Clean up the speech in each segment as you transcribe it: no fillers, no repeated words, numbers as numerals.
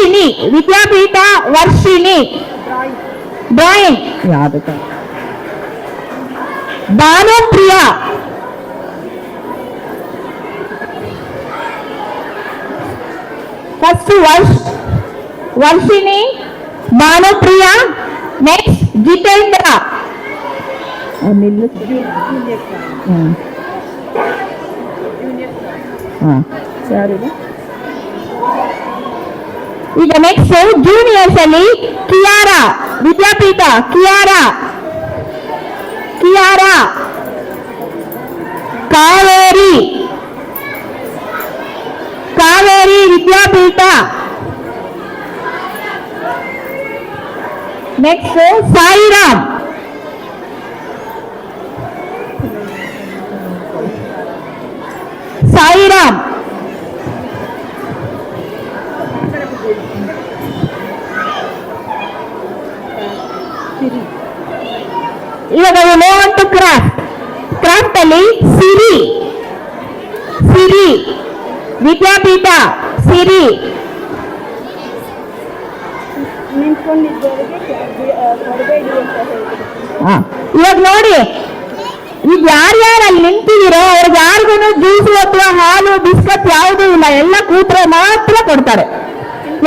ವರ್ಷಿಣಿ ವಿದ್ಯಾಪೀಠ Varshini drawing ಯಾವುದು Bhanupriya first Varshini Bhanupriya next Jitendra ಈಗ next juniors ಅಲ್ಲಿ ಕಿಯಾರಾ ವಿದ್ಯಾಪೀಠ ಕಿಯಾರಾ ಕಾವೇರಿ ವಿದ್ಯಾಪೀಠ ನೆಕ್ಸ್ಟ್ ಸಾಯಿರಾಮ್ ಇವಾಗ ನೋವಂತು ಕ್ರಾಫ್ಟ್ ಅಲ್ಲಿ ಸಿರಿ ವಿದ್ಯಾಪೀಠ ಸಿರಿ ಇವಾಗ ನೋಡಿ ಈಗ ಯಾರ್ಯಾರಲ್ಲಿ ನಿಂತಿದ್ದೀರೋ ಅವ್ರಿಗೆ ಯಾರಿಗೂ ಜ್ಯೂಸು ಅಥವಾ ಹಾಲು ಬಿಸ್ಕತ್ ಯಾವುದೂ ಇಲ್ಲ, ಎಲ್ಲ ಕೂತ್ರೆ ಮಾತ್ರ ಕೊಡ್ತಾರೆ.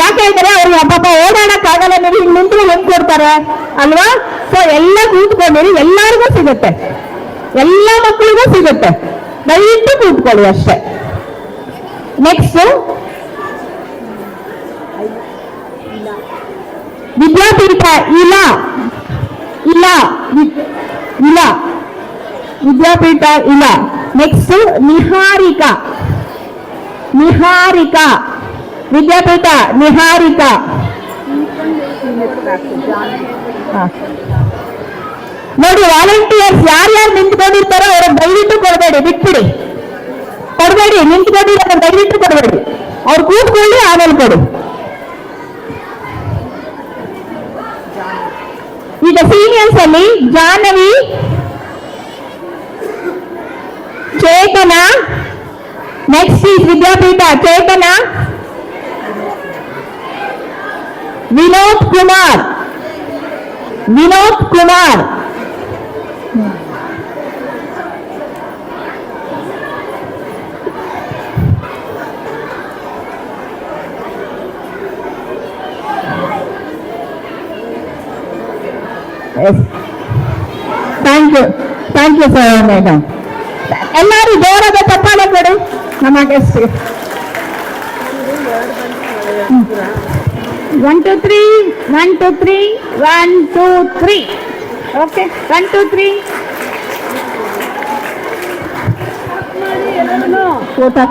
ಯಾಕೆ ಹೇಳ್ತಾರೆ ಅವ್ರಿಗೆ ಪಾಪ ಓಡಾಡಕ್ಕಾಗಲ್ಲ, ನೀವು ಹಿಂಗ್ ನಿಂತ್ರೆ ಹೆಂಗ್ ಕೊಡ್ತಾರೆ ಅಲ್ವಾ? ಸೊ ಎಲ್ಲ ಕೂತ್ಕೊಂಡಿರಿ, ಎಲ್ಲರಿಗೂ ಸಿಗುತ್ತೆ, ಎಲ್ಲ ಮಕ್ಕಳಿಗೂ ಸಿಗುತ್ತೆ, ದಯವಿಟ್ಟು ಕೂತ್ಕೊಳ್ಳಿ ಅಷ್ಟೇ. ನೆಕ್ಸ್ಟ್ ವಿದ್ಯಾಪೀಠ ಇಲ್ಲ ವಿದ್ಯಾಪೀಠ ಇಲ್ಲ. ನೆಕ್ಸ್ಟ್ ನಿಹಾರಿಕಾ ವಿದ್ಯಾಪೀಠ ನಿಹಾರಿಕಾ. ನೋಡಿ ವಾಲಂಟಿಯರ್ಸ್ ಯಾರ್ಯಾರು ನಿಂತ್ಕೊಂಡಿರ್ತಾರೋ ಅವ್ರಿಗೆ ದಯವಿಟ್ಟು ಕೊಡಬೇಡಿ, ಬಿಟ್ಬಿಡಿ, ಕೊಡಬೇಡಿ, ನಿಂತ್ಕೊಂಡಿರೋ ದಯವಿಟ್ಟು ಕೊಡಬೇಡಿ, ಅವ್ರು ಕೂತ್ಕೊಳ್ಳಿ ಆಮೇಲೆ ಕೊಡಿ. ಈಗ ಸೀನಿಯರ್ಸ್ ಅಲ್ಲಿ Jahnavi, Chetana, next is Vidyapeetha Chetana, Vinod Kumar thank you sir madam. ಎಲ್ಲರೂ ಜೋರಾದ ಚಪ್ಪಾಳೆ ಕೊಡಿ ನಮ್ಮ ಗೆಸ್ಟ್. 1 2 3 1 2 3 1 2 3 okay 1 2 3 photo